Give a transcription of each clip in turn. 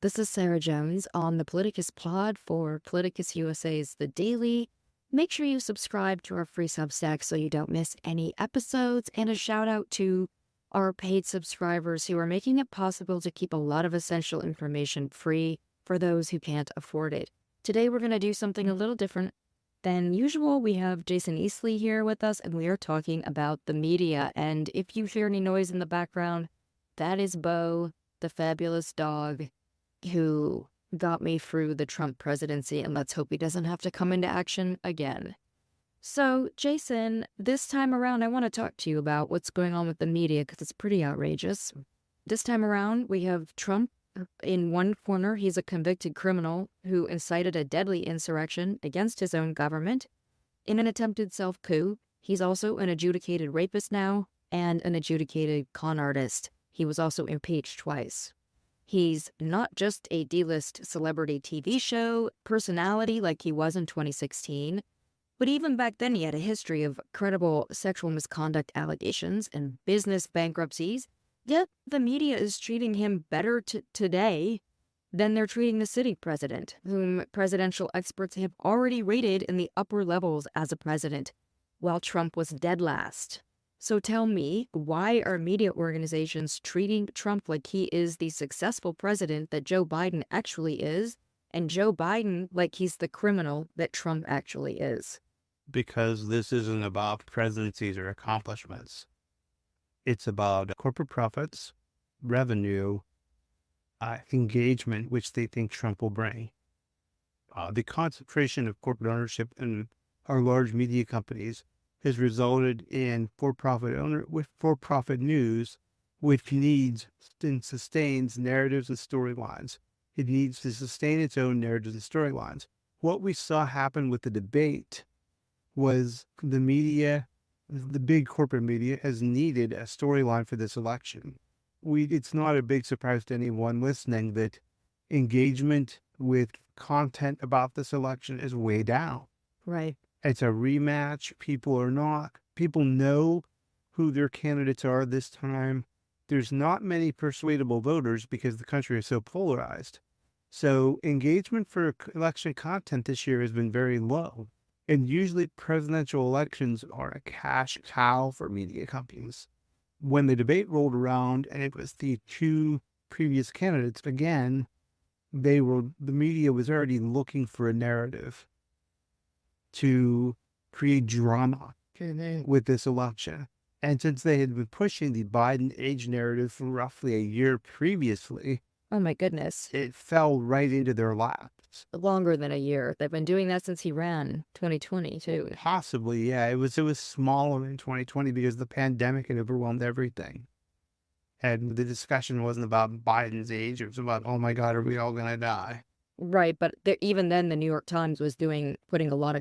This is Sarah Jones on the Politicus Pod for Politicus USA's The Daily. Make sure you subscribe to our free Substack so you don't miss any episodes, and a shout out to our paid subscribers who are making it possible to keep a lot of essential information free for those who can't afford it. Today we're going to do something a little different than usual. We have Jason Eastley here with us, and we are talking about the media. And if you hear any noise in the background, that is Bo, the fabulous dog, who got me through the Trump presidency, and let's hope he doesn't have to come into action again. So, Jason, this time around, I want to talk to you about what's going on with the media because it's pretty outrageous. This time around, we have Trump in one corner. He's a convicted criminal who incited a deadly insurrection against his own government in an attempted self-coup. He's also an adjudicated rapist now and an adjudicated con artist. He was also impeached twice. He's not just a D-list celebrity TV show personality like he was in 2016, but even back then he had a history of credible sexual misconduct allegations and business bankruptcies. Yet the media is treating him better today than they're treating the sitting president, whom presidential experts have already rated in the upper levels as a president, while Trump was dead last. So tell me, why are media organizations treating Trump like he is the successful president that Joe Biden actually is, and Joe Biden like he's the criminal that Trump actually is? Because this isn't about presidencies or accomplishments. It's about corporate profits, revenue, engagement, which they think Trump will bring. The concentration of corporate ownership in our large media companies has resulted in for-profit news, which needs and sustains narratives and storylines. It needs to sustain its own narratives and storylines. What we saw happen with the debate was the media, the big corporate media, has needed a storyline for this election. It's not a big surprise to anyone listening that engagement with content about this election is way down. Right. It's a rematch. People know who their candidates are this time. There's not many persuadable voters because the country is so polarized. So engagement for election content this year has been very low. And usually presidential elections are a cash cow for media companies. When the debate rolled around and it was the two previous candidates, again, the media was already looking for a narrative to create drama with this election. And since they had been pushing the Biden age narrative for roughly a year previously, Oh my goodness. it fell right into their laps. Longer than a year. They've been doing that since he ran 2020 too. Possibly, yeah. It was smaller in 2020 because the pandemic had overwhelmed everything. And the discussion wasn't about Biden's age. It was about, oh my God, are we all going to die? Right, but even then the New York Times was putting a lot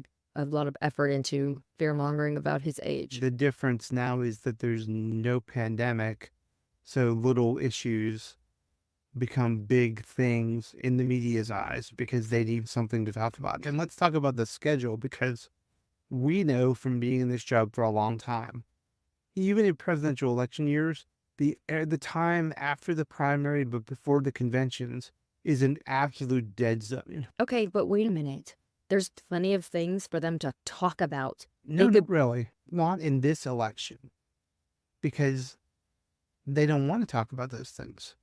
of effort into fear-mongering about his age. The difference now is that there's no pandemic, so little issues become big things in the media's eyes because they need something to talk about. And let's talk about the schedule, because we know from being in this job for a long time, even in presidential election years, the time after the primary but before the conventions is an absolute dead zone. Okay, but wait a minute. There's plenty of things for them to talk about. No, not really. Not in this election. Because they don't want to talk about those things.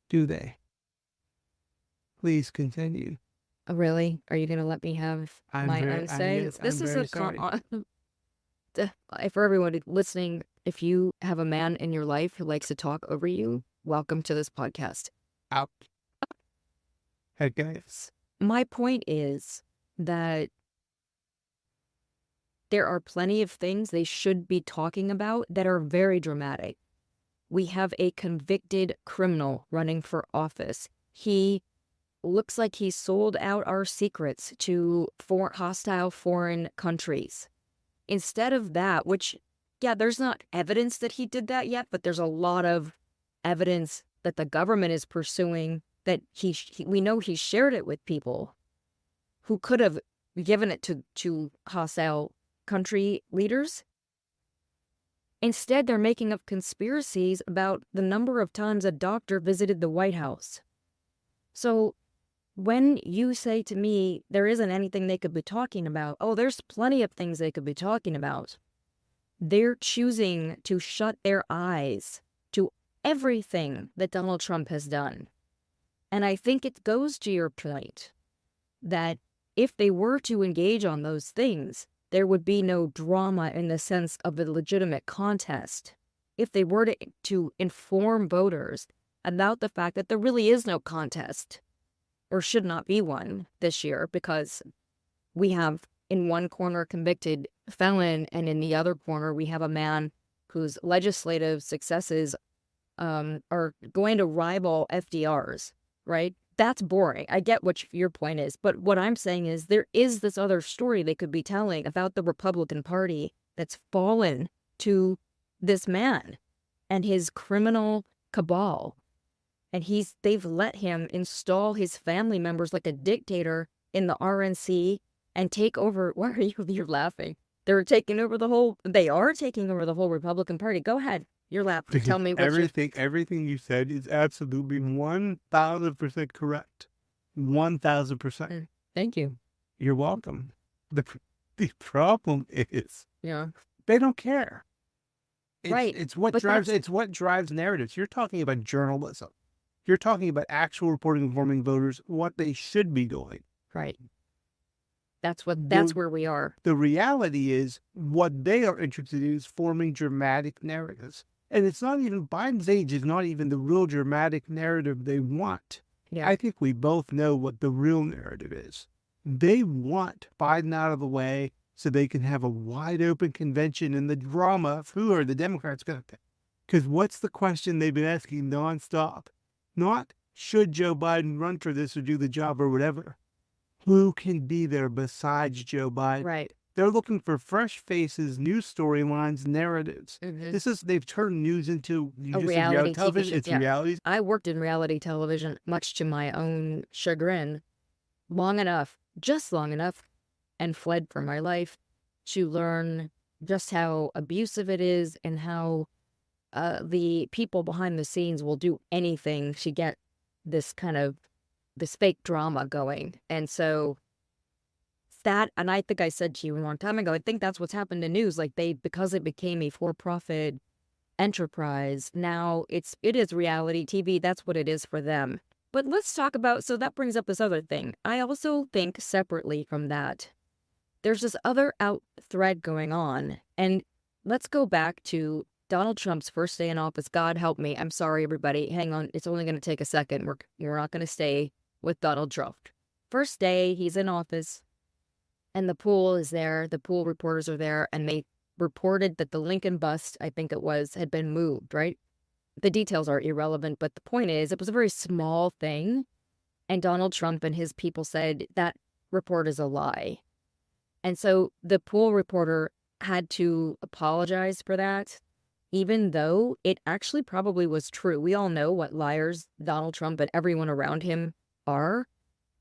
Do they? Please continue. Oh, really? Are you going to let me have my own say? This is for everyone listening, if you have a man in your life who likes to talk over you, welcome to this podcast. Out. Hey, guys. My point is that there are plenty of things they should be talking about that are very dramatic. We have a convicted criminal running for office. He looks like he sold out our secrets to hostile foreign countries. Instead of that, which, yeah, there's not evidence that he did that yet, but there's a lot of evidence that the government is pursuing that we know he shared it with people who could have given it to hostile country leaders. Instead, they're making up conspiracies about the number of times a doctor visited the White House. So when you say to me, there isn't anything they could be talking about, oh, there's plenty of things they could be talking about. They're choosing to shut their eyes to everything that Donald Trump has done. And I think it goes to your point that if they were to engage on those things, there would be no drama in the sense of a legitimate contest. If they were to inform voters about the fact that there really is no contest or should not be one this year, because we have in one corner convicted felon and in the other corner we have a man whose legislative successes are going to rival FDR's, right? That's boring. I get what your point is. But what I'm saying is there is this other story they could be telling about the Republican Party that's fallen to this man and his criminal cabal. And they've let him install his family members like a dictator in the RNC and take over. Why are you're laughing? They are taking over the whole Republican Party. Go ahead. You're laughing. Tell me what everything you said is absolutely 1,000% correct. 1,000%. Thank you. You're welcome. The problem is, Yeah, they don't care. right. It's what drives narratives. You're talking about journalism. You're talking about actual reporting, informing voters what they should be doing. Right. That's where we are. The reality is what they are interested in is forming dramatic narratives. And it's not even, Biden's age is not even the real dramatic narrative they want. Yeah. I think we both know what the real narrative is. They want Biden out of the way so they can have a wide open convention and the drama of who are the Democrats going to pick. Because what's the question they've been asking nonstop? Not should Joe Biden run for this or do the job or whatever. Who can be there besides Joe Biden? Right. They're looking for fresh faces, new storylines, narratives. Mm-hmm. They've turned news into reality television. TV It's show, yeah. reality. I worked in reality television, much to my own chagrin, just long enough, and fled for my life to learn just how abusive it is and how the people behind the scenes will do anything to get this fake drama going. And so and I think I said to you a long time ago, I think that's what's happened to news. Like because it became a for-profit enterprise, now it is reality TV. That's what it is for them. But let's talk about, so that brings up this other thing. I also think separately from that, there's this other thread going on. And let's go back to Donald Trump's first day in office. God help me. I'm sorry, everybody. Hang on. It's only going to take a second. We're not going to stay with Donald Trump. First day, he's in office, and the pool is there. The pool reporters are there, and they reported that the Lincoln bust, I think it was, had been moved, right? The details are irrelevant, but the point is, it was a very small thing, and Donald Trump and his people said that report is a lie. And so the pool reporter had to apologize for that, even though it actually probably was true. We all know what liars Donald Trump and everyone around him are.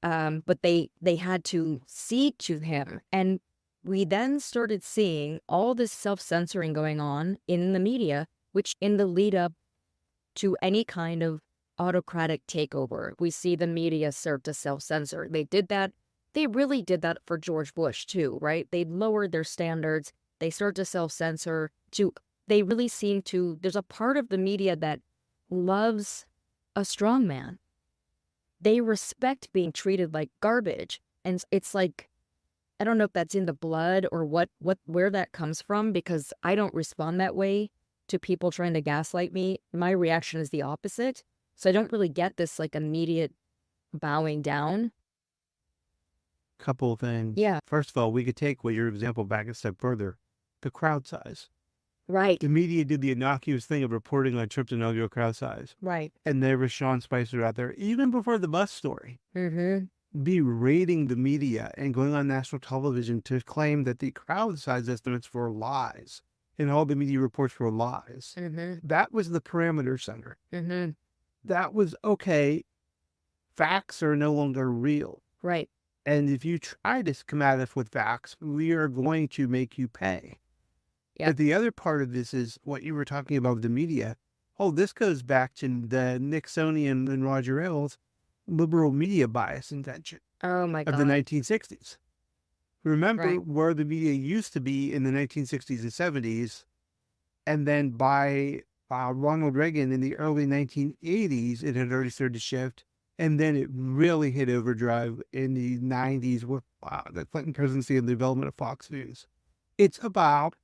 But they had to cede to him. And we then started seeing all this self-censoring going on in the media, which in the lead up to any kind of autocratic takeover, we see the media start to self-censor. They really did that for George Bush too, right? They lowered their standards. They start to self-censor. They really seem to, there's a part of the media that loves a strong man. They respect being treated like garbage. And it's like, I don't know if that's in the blood or where that comes from, because I don't respond that way to people trying to gaslight me. My reaction is the opposite. So I don't really get this like immediate bowing down. Couple of things. Yeah. First of all, we could take your example back a step further. The crowd size. Right. The media did the innocuous thing of reporting on Trump's inaugural crowd size. Right. And there was Sean Spicer out there, even before the bus story, Mm-hmm. berating the media and going on national television to claim that the crowd size estimates were lies and all the media reports were lies. Mm-hmm. That was the parameter center. Mm-hmm. That was, okay, facts are no longer real. Right. And if you try to come at us with facts, we are going to make you pay. Yep. But the other part of this is what you were talking about with the media. Oh, this goes back to the Nixonian and Roger Ailes. liberal media bias intention Oh my of the God. 1960s. Remember Right. where the media used to be in the 1960s and 70s, and then by Ronald Reagan in the early 1980s, it had already started to shift, and then it really hit overdrive in the 90s with the Clinton presidency and the development of Fox News. It's about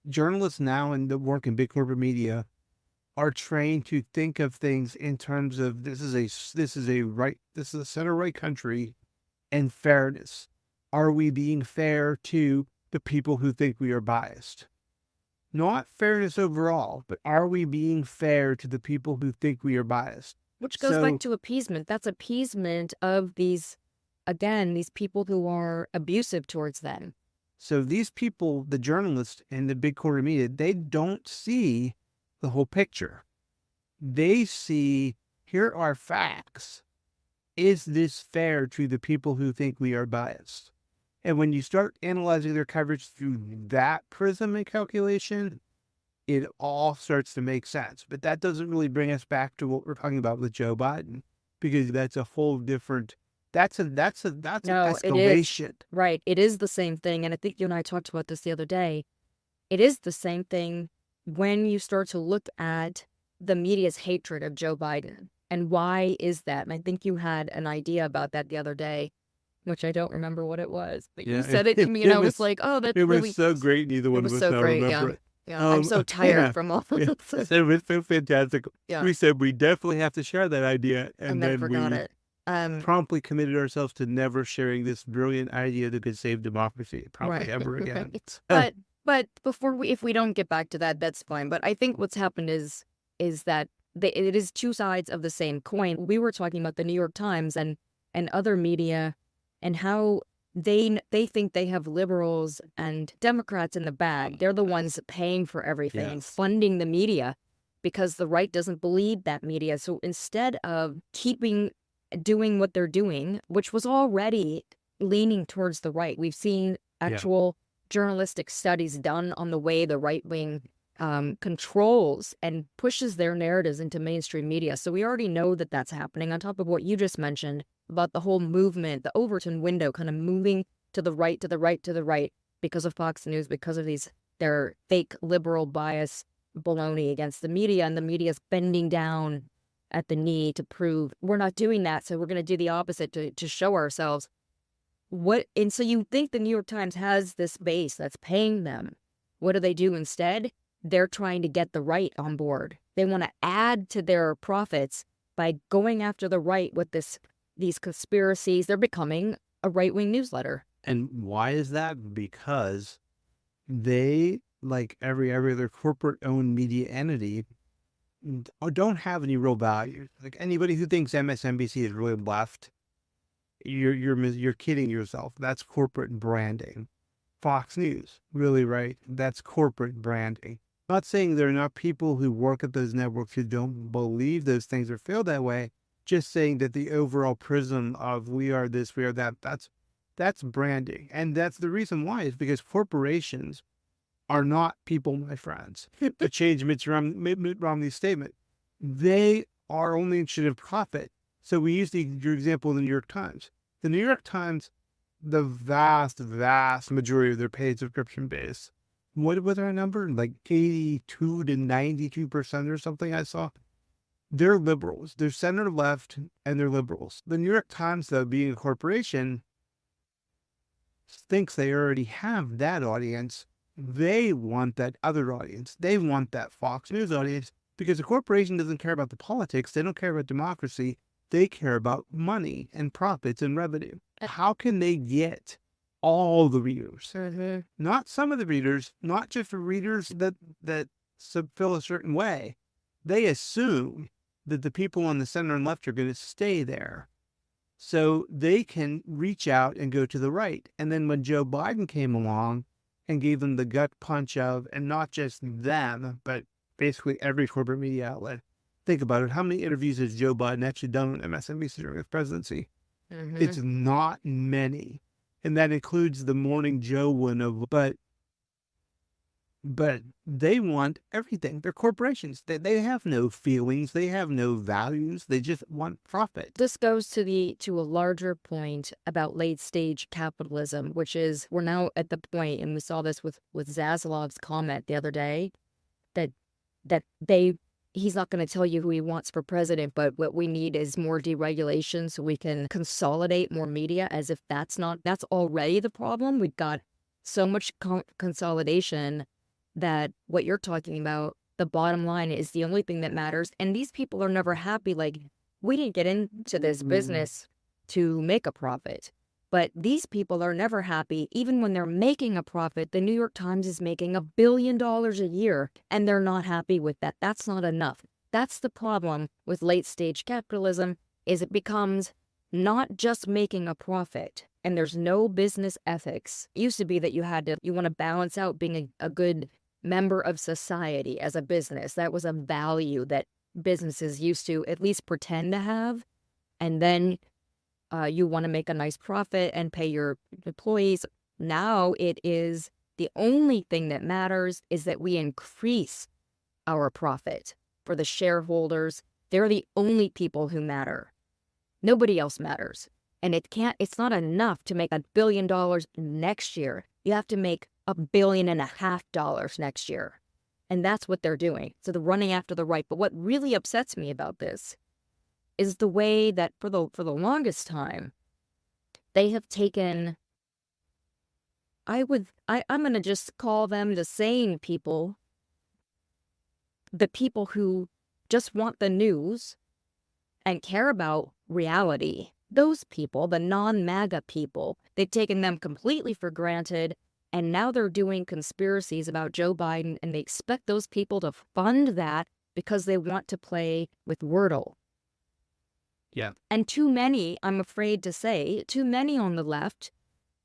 journalists now and the work in big corporate media are trained to think of things in terms of this is a center right country and fairness. Are we being fair to the people who think we are biased? Not fairness overall, but are we being fair to the people who think we are biased? Which goes back So, to appeasement. That's appeasement of these, again, these people who are abusive towards them. so these people, the journalists and the big corporate media, they don't see the whole picture. They see, here are facts. Is this fair to the people who think we are biased? And when you start analyzing their coverage through that prism and calculation, it all starts to make sense. But that doesn't really bring us back to what we're talking about with Joe Biden, because that's a whole different, that's an No, it is. escalation. Right. It is the same thing. And I think you and I talked about this the other day. It is the same thing when you start to look at the media's hatred of Joe Biden. And why is that? And I think you had an idea about that the other day, which I don't remember what it was. But you said it to me, and I was like, oh, that's It really... was so great. Neither one was of us so now great, remember it. Yeah, I'm so tired from all of this. It was so fantastic. Yeah. We said we definitely have to share that idea, And and then forgot we it. promptly committed ourselves to never sharing this brilliant idea that could save democracy, probably Right. ever again. But before if we don't get back to that, that's fine. But I think what's happened is that it is two sides of the same coin. We were talking about the New York Times and other media, and how they think they have liberals and Democrats in the bag. They're the ones paying for everything and Yes. funding the media, because the right doesn't believe that media. So instead of doing what they're doing, which was already leaning towards the right, we've seen actual journalistic studies done on the way the right wing controls and pushes their narratives into mainstream media. So we already know that that's happening, on top of what you just mentioned about the whole movement, the Overton window kind of moving to the right, to the right, to the right, because of Fox News, because of their fake liberal bias baloney against the media, and the media's bending down at the knee to prove we're not doing that, so we're going to do the opposite to show ourselves. And so you think the New York Times has this base that's paying them. What do they do instead? They're trying to get the right on board. They want to add to their profits by going after the right with these conspiracies. They're becoming a right-wing newsletter. And why is that? Because they, like every other corporate-owned media entity, don't have any real values. Like anybody who thinks MSNBC is really left, you're kidding yourself. That's corporate branding. Fox News, really, right? That's corporate branding. Not saying there are not people who work at those networks who don't believe those things or feel that way. Just saying that the overall prism of we are this, we are that, that's branding. And that's the reason why, is because corporations are not people, my friends. To change Mitt Romney's statement, they are only interested in profit. So we use your example in the New York Times. The New York Times, the vast majority of their paid subscription base, what was our number? Like 82 to 92% or something I saw. They're liberals. They're center left, and they're liberals. The New York Times, though, being a corporation, thinks they already have that audience. They want that other audience. They want that Fox News audience, because a corporation doesn't care about the politics. They don't care about democracy. They care about money and profits and revenue. How can they get all the readers? Mm-hmm. Not some of the readers, not just the readers that feel a certain way. They assume that the people on the center and left are going to stay there, so they can reach out and go to the right. And then when Joe Biden came along and gave them the gut punch of, and not just them, but basically every corporate media outlet, think about it. How many interviews has Joe Biden actually done on MSNBC during his presidency? Mm-hmm. It's not many. And that includes the Morning Joe one but but they want everything. They're corporations. They have no feelings. They have no values. They just want profit. This goes to a larger point about late stage capitalism, which is we're now at the point, and we saw this with Zaslav's comment the other day, that he's not going to tell you who he wants for president, but what we need is more deregulation so we can consolidate more media, as if that's already the problem. We've got so much consolidation that what you're talking about, the bottom line is the only thing that matters. And these people are never happy. Like, we didn't get into this business to make a profit. But these people are never happy. Even when they're making a profit, the New York Times is making $1 billion a year, and they're not happy with that. That's not enough. That's the problem with late-stage capitalism, is it becomes not just making a profit, and there's no business ethics. It used to be that you want to balance out being a good member of society as a business. That was a value that businesses used to at least pretend to have, and then you want to make a nice profit and pay your employees. Now it is the only thing that matters is that we increase our profit for the shareholders. They're the only people who matter. Nobody else matters. And it's not enough to make $1 billion next year. You have to make $1.5 billion next year. And that's what they're doing. So they're running after the right. But what really upsets me about this is the way that for the longest time, they have taken, I'm going to just call them the sane people, the people who just want the news and care about reality. Those people, the non-MAGA people, they've taken them completely for granted, and now they're doing conspiracies about Joe Biden, and they expect those people to fund that because they want to play with Wordle. Yeah. And too many, I'm afraid to say, too many on the left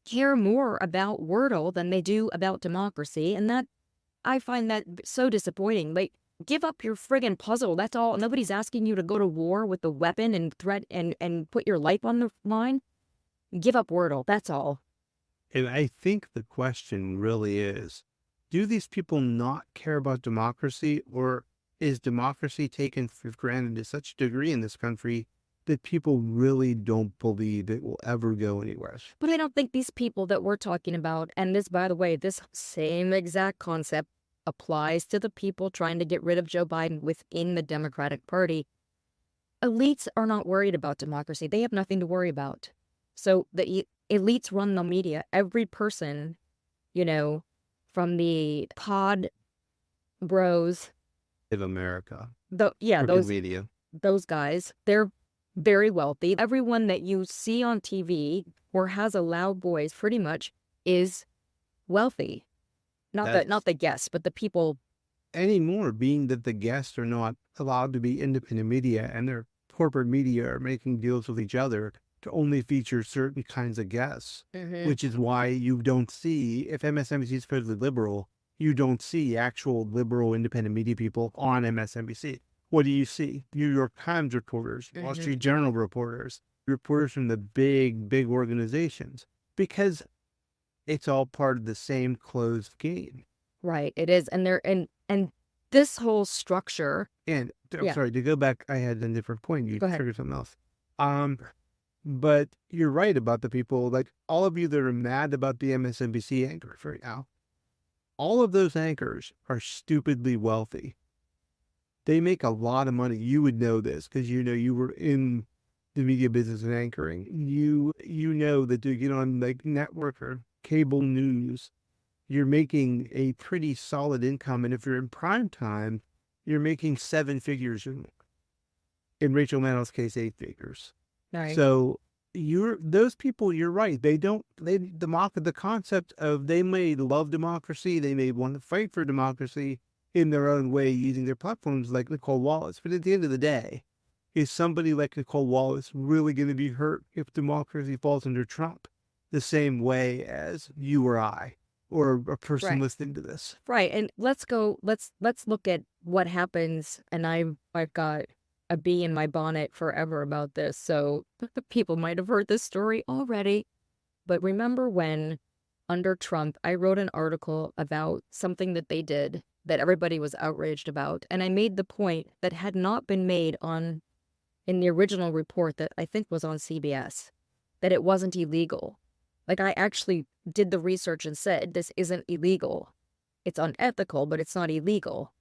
care more about Wordle than they do about democracy. And that, I find that so disappointing. Like, give up your friggin' puzzle. That's all. Nobody's asking you to go to war with a weapon and threat and put your life on the line. Give up Wordle. That's all. And I think the question really is, do these people not care about democracy, or is democracy taken for granted to such a degree in this country that people really don't believe it will ever go anywhere? But I don't think these people that we're talking about, and this, by the way, this same exact concept applies to the people trying to get rid of Joe Biden within the Democratic Party. Elites are not worried about democracy. They have nothing to worry about. So the elites run the media. Every person, from the pod bros In America. Those guys, they're very wealthy. Everyone that you see on TV or has a loud voice pretty much is wealthy. Not the guests, but the people. Anymore, being that the guests are not allowed to be independent media, and their corporate media are making deals with each other to only feature certain kinds of guests, which is why you don't see, if MSNBC is supposedly liberal, you don't see actual liberal independent media people on MSNBC. What do you see? New York Times reporters, Wall Street Journal reporters from the big organizations, because it's all part of the same closed game. Right, it is. And this whole structure. And I'm sorry, to go back, I had a different point. You triggered something else. But you're right about the people, like all of you that are mad about the MSNBC anchors right now. All of those anchors are stupidly wealthy. They make a lot of money. You would know this because you were in the media business and anchoring. You know that to get on like network or cable news, you're making a pretty solid income. And if you're in prime time, you're making 7 figures. In Rachel Maddow's case, 8 figures. Right. So those people, you're right. The concept of, they may love democracy. They may want to fight for democracy in their own way using their platforms like Nicole Wallace. But at the end of the day, is somebody like Nicole Wallace really going to be hurt if democracy falls under Trump the same way as you or I, or a person listening to this? Right. And let's look at what happens. And I've got a bee in my bonnet forever about this. So people might have heard this story already. But remember when under Trump, I wrote an article about something that they did that everybody was outraged about. And I made the point that had not been made in the original report that I think was on CBS, that it wasn't illegal. Like, I actually did the research and said, this isn't illegal. It's unethical, but it's not illegal.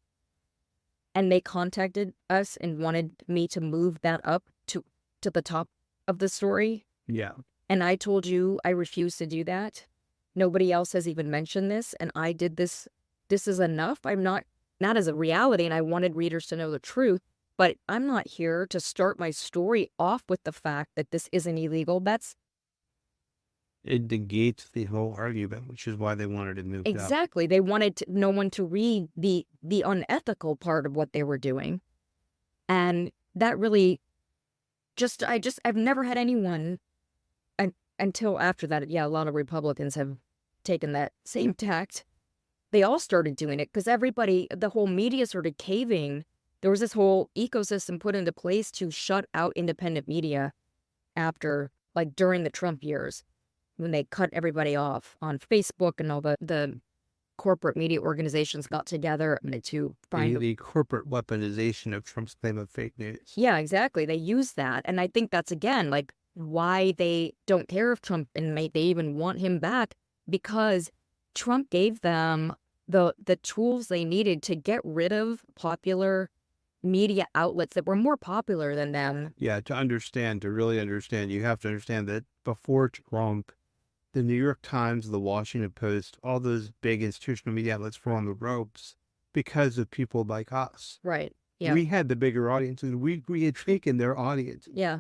And they contacted us and wanted me to move that up to the top of the story. Yeah. And I told you I refuse to do that. Nobody else has even mentioned this, and I did this. This is enough. I'm not as a reality, and I wanted readers to know the truth, but I'm not here to start my story off with the fact that this isn't illegal. It negates the whole argument, which is why they wanted it moved up. Exactly. They wanted no one to read the unethical part of what they were doing. And that really I've never had anyone until after that. Yeah, a lot of Republicans have taken that same tact. They all started doing it because the whole media started caving. There was this whole ecosystem put into place to shut out independent media during the Trump years, when they cut everybody off on Facebook, and all the corporate media organizations got together to find the corporate weaponization of Trump's claim of fake news. Yeah, exactly. They use that. And I think that's, again, like, why they don't care if Trump, and they even want him back, because Trump gave them the tools they needed to get rid of popular media outlets that were more popular than them. Yeah, to really understand, you have to understand that before Trump, the New York Times, the Washington Post, all those big institutional media outlets were on the ropes because of people like us. Right. Yeah. We had the bigger audiences. We had taken their audience. Yeah.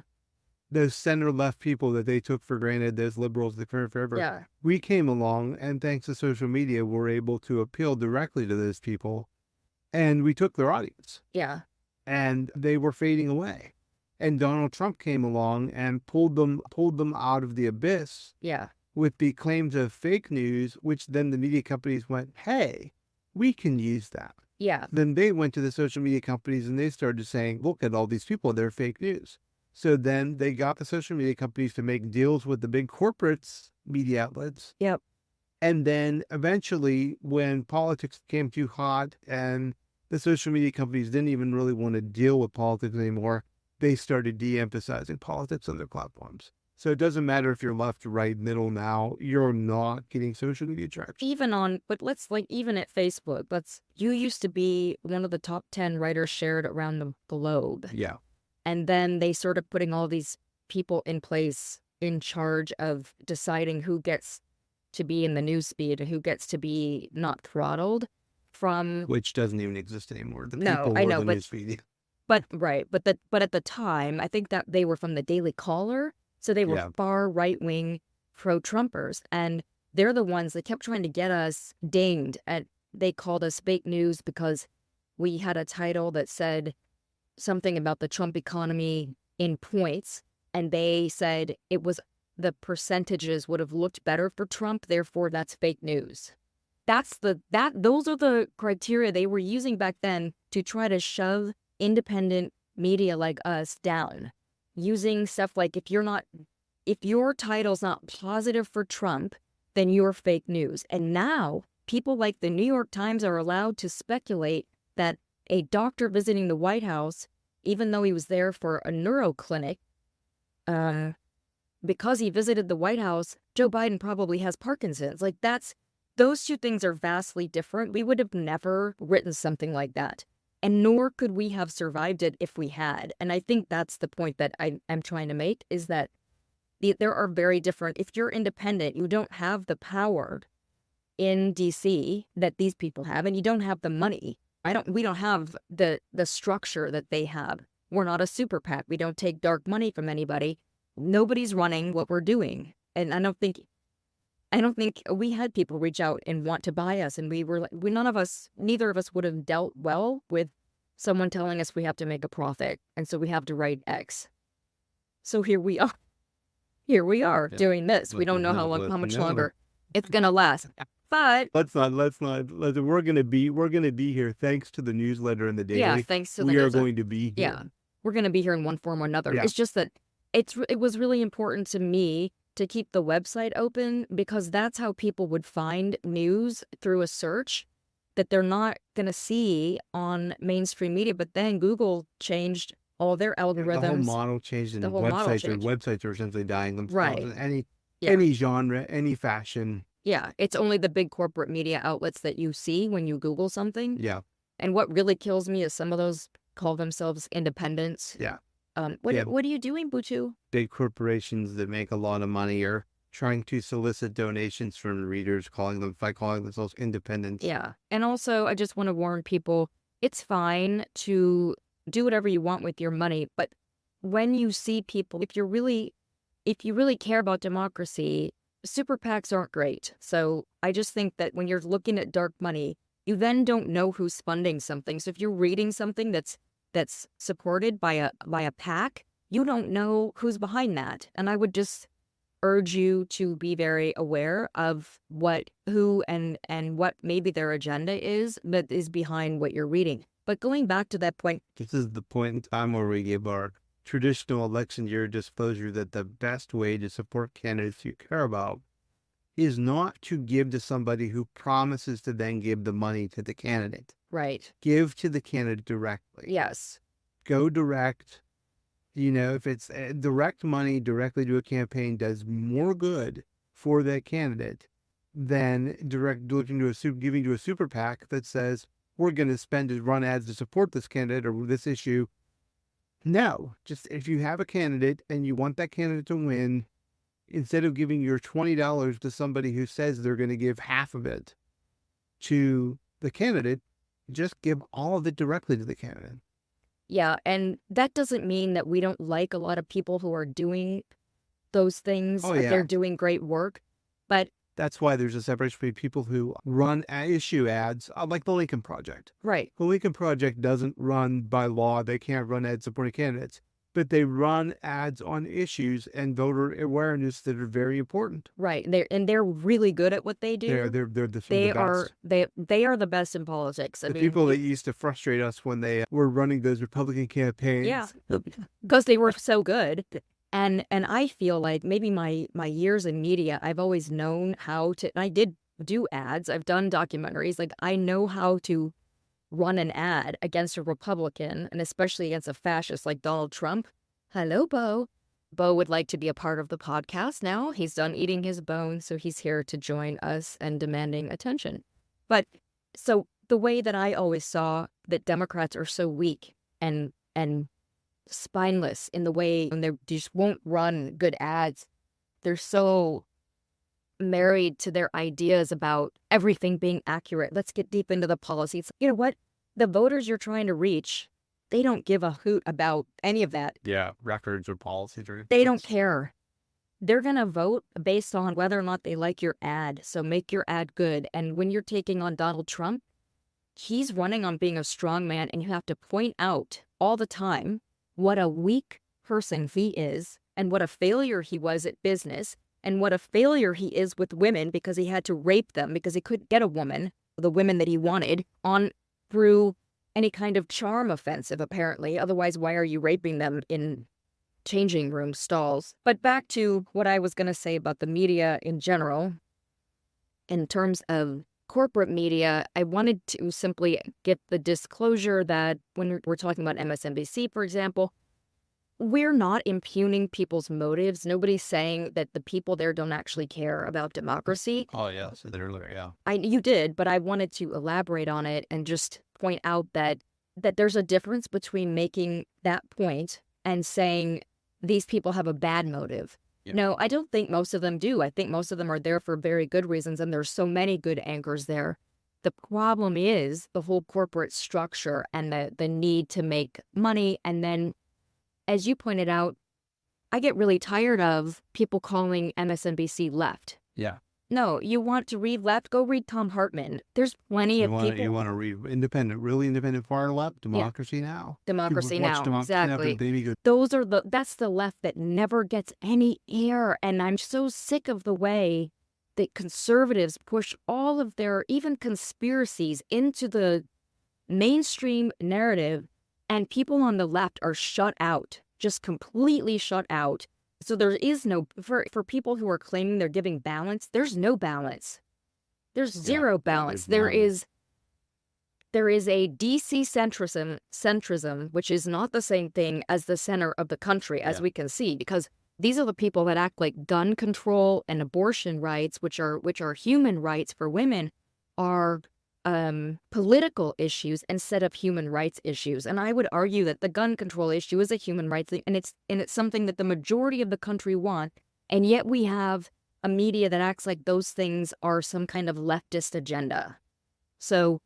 Those center-left people that they took for granted, those liberals that cared forever. Yeah. We came along, and thanks to social media, we're able to appeal directly to those people, and we took their audience. Yeah. And they were fading away. And Donald Trump came along and pulled them out of the abyss. Yeah. With the claims of fake news, which then the media companies went, hey, we can use that. Yeah. Then they went to the social media companies and they started saying, look at all these people, they're fake news. So then they got the social media companies to make deals with the big corporates, media outlets. Yep. And then eventually, when politics became too hot and the social media companies didn't even really want to deal with politics anymore, they started de-emphasizing politics on their platforms. So it doesn't matter if you're left, right, middle now, you're not getting social media traction. Even at Facebook, you used to be one of the top 10 writers shared around the globe. Yeah. And then they started putting all these people in place in charge of deciding who gets to be in the newsfeed and who gets to be not throttled from... Which doesn't even exist anymore. No, I know, but at the time, I think that they were from the Daily Caller. So they were far right-wing pro-Trumpers, and they're the ones that kept trying to get us dinged. They called us fake news because we had a title that said something about the Trump economy in points, and they said the percentages would have looked better for Trump, therefore that's fake news. Those are the criteria they were using back then to try to shove independent media like us down. Using stuff like, if your title's not positive for Trump, then you're fake news. And now people like the New York Times are allowed to speculate that a doctor visiting the White House, even though he was there for a neuro clinic, because he visited the White House, Joe Biden probably has Parkinson's. Like, those two things are vastly different. We would have never written something like that. And nor could we have survived it if we had. And I think that's the point that I'm trying to make, is that there are very different... If you're independent, you don't have the power in D.C. that these people have, and you don't have the money. We don't have the structure that they have. We're not a super PAC. We don't take dark money from anybody. Nobody's running what we're doing. And I don't think we had people reach out and want to buy us, and neither of us would have dealt well with someone telling us we have to make a profit, and so we have to write X. So here we are. Doing this. We don't know how much longer it's gonna last. But let's not. We're gonna be here thanks to the newsletter and the daily. Yeah, thanks to the newsletter. We are going to be here. Yeah, we're gonna be here in one form or another. Yeah. It's just that it was really important to me to keep the website open because that's how people would find news through a search that they're not going to see on mainstream media. But then Google changed all their The whole algorithms. model changed, and The whole model changed. websites are essentially dying themselves Right. in Yeah. any genre, any fashion. Yeah, it's only the big corporate media outlets that you see when you Google something. Yeah. And what really kills me is some of those call themselves independents. Yeah. What Yeah. what are you doing, Butu? Big corporations that make a lot of money are trying to solicit donations from readers, calling themselves independents. Yeah. And also, I just want to warn people, it's fine to do whatever you want with your money, but when you see people, if you really care about democracy, super PACs aren't great. So I just think that when you're looking at dark money, you then don't know who's funding something. So if you're reading something that's supported by a PAC, you don't know who's behind that. And I would just urge you to be very aware of who and what maybe their agenda is that is behind what you're reading. But going back to that point, This is the point in time where we give our traditional election year disclosure that the best way to support candidates you care about is not to give to somebody who promises to then give the money to the candidate. right? Give to the candidate directly. Yes. Go direct. If it's direct money directly to a campaign does more good for that candidate than giving to a super PAC that says, we're going to spend to run ads to support this candidate or this issue. No, just if you have a candidate and you want that candidate to win, instead of giving your $20 to somebody who says they're going to give half of it to the candidate, just give all of it directly to the candidate. Yeah, and that doesn't mean that we don't like a lot of people who are doing those things. Oh, Like, yeah. they're doing great work. But That's why there's a separation between people who run issue ads, like the Lincoln Project. right, The Lincoln Project doesn't run by law. They can't run ads supporting candidates, but they run ads on issues and voter awareness that are very important. right. They're really good at what they do. They're some of the best. They are the best in politics. I The mean, people that used to frustrate us when they were running those Republican campaigns. yeah, because they were so good. And I feel like maybe my years in media, I've always known how to, and I did do ads. I've done documentaries. Like, I know how to run an ad against a Republican and especially against a fascist like Donald Trump. Hello, Bo. Bo would like to be a part of the podcast now. He's done eating his bones, so he's here to join us and demanding attention. But so the way that I always saw that Democrats are so weak and spineless in the way when they just won't run good ads. They're so married to their ideas about everything being accurate. Let's get deep into the policies. You know what? The voters you're trying to reach, they don't give a hoot about any of that. Yeah, records or policies or They don't care. They're going to vote based on whether or not they like your ad. So make your ad good. And when you're taking on Donald Trump, he's running on being a strong man, and you have to point out all the time what a weak person he is and what a failure he was at business and what a failure he is with women because he had to rape them because he couldn't get a woman, the women that he wanted, on through any kind of charm offensive, apparently. Otherwise, why are you raping them in changing room stalls? But back to what I was going to say about the media in general. In terms of corporate media, I wanted to simply get the disclosure that when we're talking about MSNBC, for example, we're not impugning people's motives. Nobody's saying that the people there don't actually care about democracy. Oh, yes, literally, yeah. You did, but I wanted to elaborate on it and just point out that there's a difference between making that point and saying these people have a bad motive. Yep. No, I don't think most of them do. I think most of them are there for very good reasons, and there's so many good anchors there. The problem is the whole corporate structure and the need to make money. And then, as you pointed out, I get really tired of people calling MSNBC left. Yeah. No, you want to read left? Go read Thom Hartmann. There's plenty of people. You want to read really independent far left, Democracy Now. Democracy People watch Now, Democracy Now exactly. because they be good. That's the left that never gets any air. And I'm so sick of the way that conservatives push all of their even conspiracies into the mainstream narrative, and people on the left are shut out, just completely shut out. So there is no, for people who are claiming they're giving balance, there's no balance. There's zero balance. There is a DC centrism, which is not the same thing as the center of the country, as we can see, because these are the people that act like gun control and abortion rights, which are human rights for women, are political issues instead of human rights issues. And I would argue that the gun control issue is a human rights thing, and it's something that the majority of the country want, and yet we have a media that acts like those things are some kind of leftist agenda. So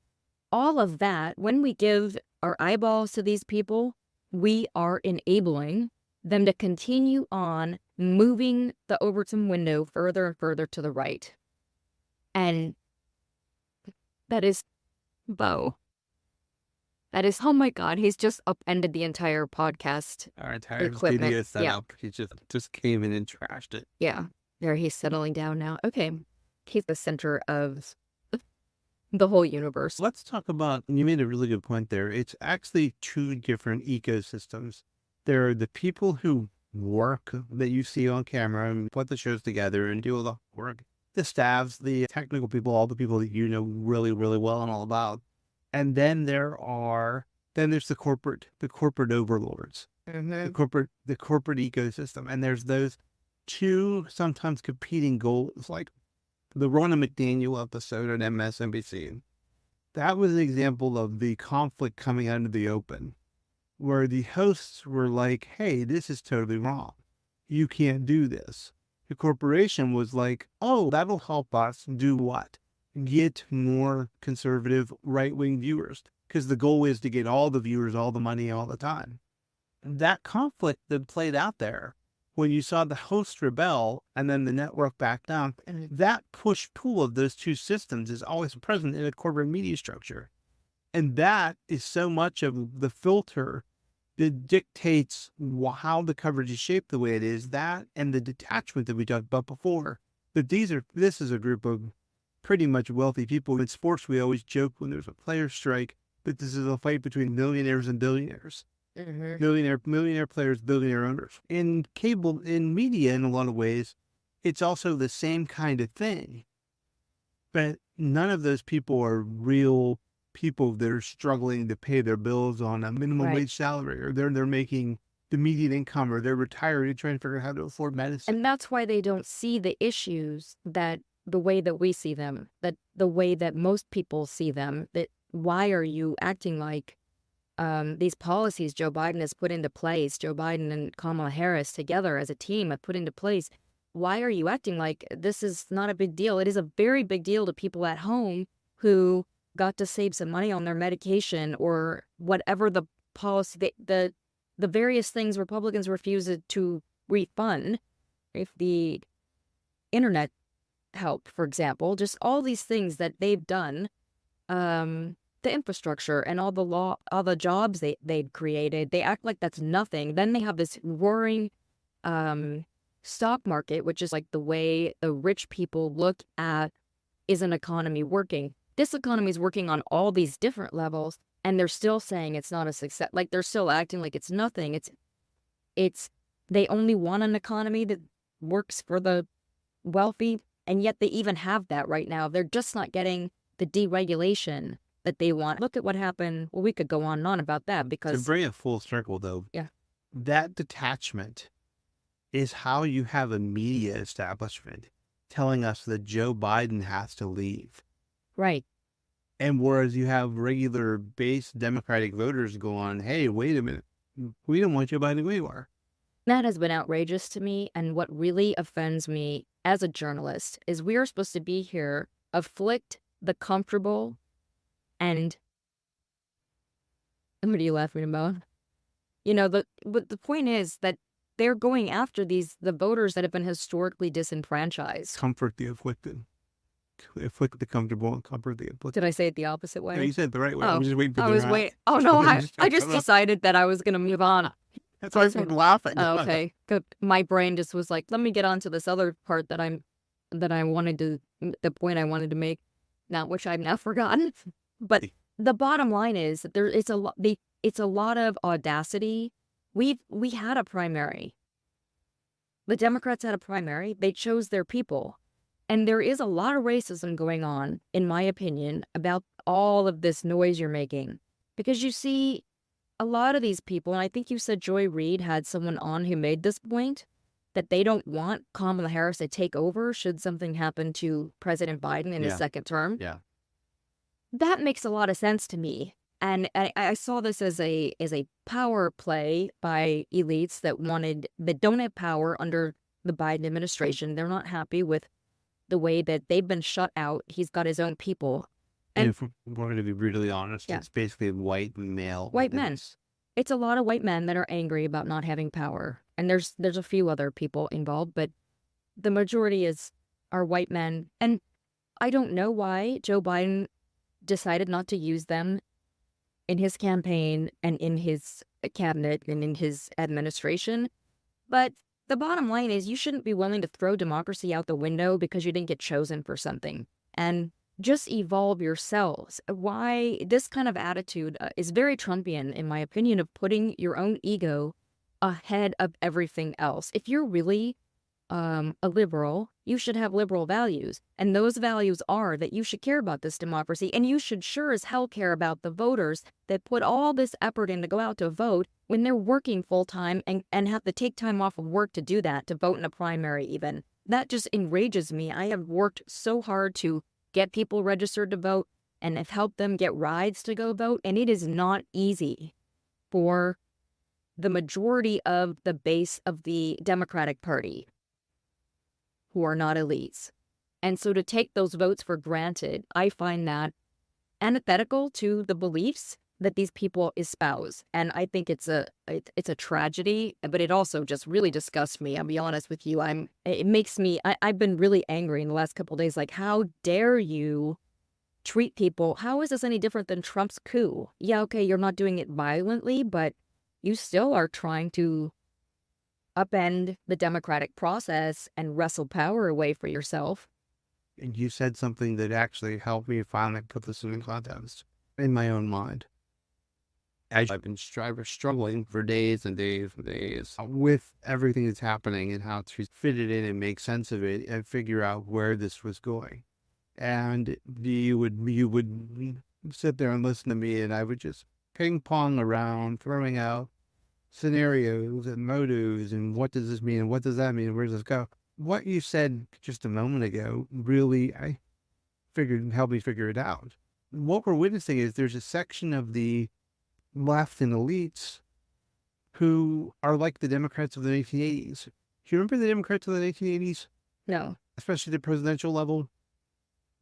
all of that, when we give our eyeballs to these people, we are enabling them to continue on moving the Overton window further and further to the right. And that is Bo. That is, oh my God, he's just upended the entire podcast. Our entire equipment. studio setup. Yeah. He just came in and trashed it. Yeah. There, he's settling down now. Okay. He's the center of the whole universe. Let's talk about, you made a really good point there. It's actually two different ecosystems. There are the people who work that you see on camera and put the shows together and do all the work. The staffs, the technical people, all the people that you know really, really well and all about. And then there's the corporate overlords, the corporate ecosystem. And there's those two sometimes competing goals, like the Ronna McDaniel episode on MSNBC. That was an example of the conflict coming out into the open, where the hosts were like, hey, this is totally wrong. You can't do this. The corporation was like, oh, that'll help us do what? Get more conservative right-wing viewers, because the goal is to get all the viewers, all the money, all the time. That conflict that played out there, when you saw the host rebel and then the network back down, that push-pull of those two systems is always present in a corporate media structure. And that is so much of the filter that dictates how the coverage is shaped the way it is, that and the detachment that we talked about before. That this is a group of pretty much wealthy people. In sports, we always joke when there's a player strike that this is a fight between millionaires and billionaires. Mm-hmm. Millionaire players, billionaire owners. In cable, in media, in a lot of ways, it's also the same kind of thing. But none of those people are real people that are struggling to pay their bills on a minimum wage salary, or they're making the median income, or they're retired and trying to figure out how to afford medicine. And that's why they don't see the issues that the way that we see them, that the way that most people see them. That why are you acting like these policies Joe Biden has put into place, Joe Biden and Kamala Harris together as a team have put into place, why are you acting like this is not a big deal? It is a very big deal to people at home who got to save some money on their medication or whatever the policy, the various things Republicans refused to refund. If the internet help, for example, just all these things that they've done, the infrastructure and all the jobs they've created, they act like that's nothing. Then they have this roaring stock market, which is like the way the rich people look at, is an economy working? This economy is working on all these different levels, and they're still saying it's not a success. Like, they're still acting like it's nothing. They only want an economy that works for the wealthy, and yet they even have that right now. They're just not getting the deregulation that they want. Look at what happened. Well, we could go on and on about that, because to bring it full circle, though, that detachment is how you have a media establishment telling us that Joe Biden has to leave. Right. And whereas you have regular base Democratic voters go on, hey, wait a minute, we don't want Joe Biden to go anywhere. That has been outrageous to me. And what really offends me as a journalist is we are supposed to be here, afflict the comfortable, and what are you laughing about? But the point is that they're going after the voters that have been historically disenfranchised. Comfort the afflicted. Afflict the comfortable and comfort the afflicted. Did I say it the opposite way? No, you said it the right way. Oh, I was just waiting for I was waiting. Oh, no, I just decided that I was going to move on. That's why I started laughing. Oh, okay. Good. My brain just was like, let me get on to this other part that I wanted to, the point I wanted to make, now which I've now forgotten. But the bottom line is that it's a lot of audacity. We had a primary. The Democrats had a primary. They chose their people. And there is a lot of racism going on, in my opinion, about all of this noise you're making. Because you see a lot of these people, and I think you said Joy Reid had someone on who made this point, that they don't want Kamala Harris to take over should something happen to President Biden in his Yeah. second term. Yeah. That makes a lot of sense to me. And I saw this as a power play by elites that don't have power under the Biden administration. They're not happy with the way that they've been shut out. He's got his own people. And And if we're going to be brutally honest, Yeah. it's basically white male. White men. elites. it's a lot of white men that are angry about not having power. And there's a few other people involved, but the majority are white men. And I don't know why Joe Biden decided not to use them in his campaign and in his cabinet and in his administration. But the bottom line is you shouldn't be willing to throw democracy out the window because you didn't get chosen for something. And just evolve yourselves. Why this kind of attitude is very Trumpian, in my opinion, of putting your own ego ahead of everything else. If you're really a liberal, you should have liberal values. And those values are that you should care about this democracy, and you should sure as hell care about the voters that put all this effort in to go out to vote when they're working full-time and have to take time off of work to do that, to vote in a primary even. That just enrages me. I have worked so hard to get people registered to vote and have helped them get rides to go vote, and it is not easy for the majority of the base of the Democratic Party who are not elites. And so to take those votes for granted, I find that antithetical to the beliefs that these people espouse. And I think it's a tragedy, but it also just really disgusts me. I'll be honest with you. It makes me, I've been really angry in the last couple of days. Like, how dare you treat people? How is this any different than Trump's coup? Yeah, okay, you're not doing it violently, but you still are trying to upend the democratic process and wrestle power away for yourself. And you said something that actually helped me finally put this in context in my own mind. As I've been struggling for days and days and days. With everything that's happening and how to fit it in and make sense of it and figure out where this was going. And you would sit there and listen to me, and I would just ping pong around, throwing out scenarios and motives and what does this mean and what does that mean and where does this go. What you said just a moment ago really, I figured, helped me figure it out. What we're witnessing is there's a section of the left and elites who are like the Democrats of the 1980s. Do you remember the Democrats of the 1980s? No. Especially the presidential level?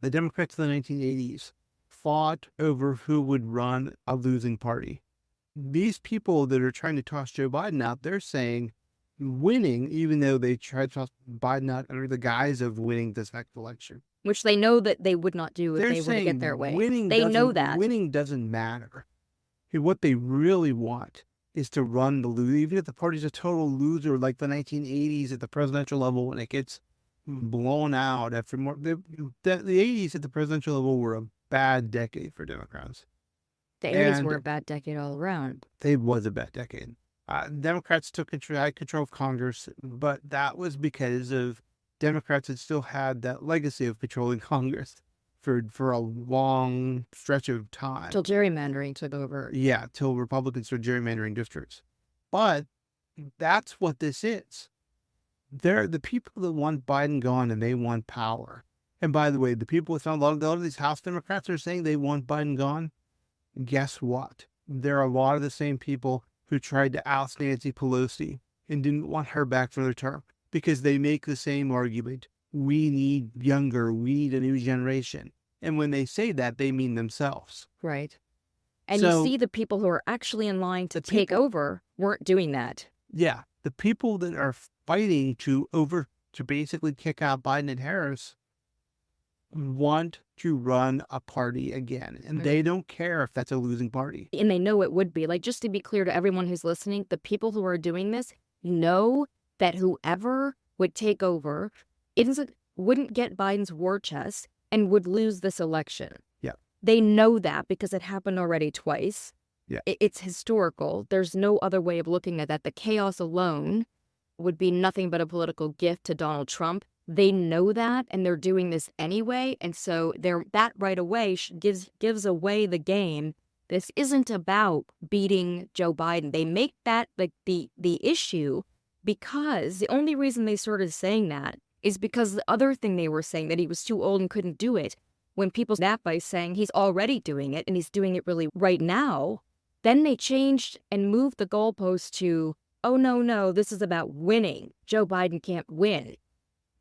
The Democrats of the 1980s fought over who would run a losing party. These people that are trying to toss Joe Biden out, they're saying winning, even though they tried to toss Biden out under the guise of winning this next election. Which they know that they would not do if They're they were to saying get their way. winning They know doesn't- that. winning doesn't matter. What they really want is to run the loser. Even if the party's a total loser, like the 1980s at the presidential level, and it gets blown out after more. The 80s at the presidential level were a bad decade for Democrats. The 80s And were a bad decade all around. It was a bad decade. Democrats had control of Congress, but that was because of Democrats had still had that legacy of controlling Congress for a long stretch of time. Till gerrymandering took over. Yeah, till Republicans started gerrymandering districts. But that's what this is. They're the people that want Biden gone and they want power. And by the way, the people with a lot of these House Democrats are saying they want Biden gone. Guess what? There are a lot of the same people who tried to oust Nancy Pelosi and didn't want her back for their term because they make the same argument. We need younger, we need a new generation. And when they say that, they mean themselves. Right. And So- you see the people who are actually in line to The take people- over weren't doing that. Yeah, the people that are fighting to basically kick out Biden and Harris want to run a party again. And Mhm. they don't care if that's a losing party. And they know it would be. Like, just to be clear to everyone who's listening, the people who are doing this know that whoever would take over wouldn't get Biden's war chest and would lose this election. Yeah. They know that because it happened already twice. Yeah. It's historical. There's no other way of looking at that. The chaos alone would be nothing but a political gift to Donald Trump. They know that, and they're doing this anyway. And so that right away gives away the game. This isn't about beating Joe Biden. They make that like the issue because the only reason they started saying that is because the other thing they were saying, that he was too old and couldn't do it, when people that by saying he's already doing it and he's doing it really right now, then they changed and moved the goalpost to, oh, no, this is about winning. Joe Biden can't win.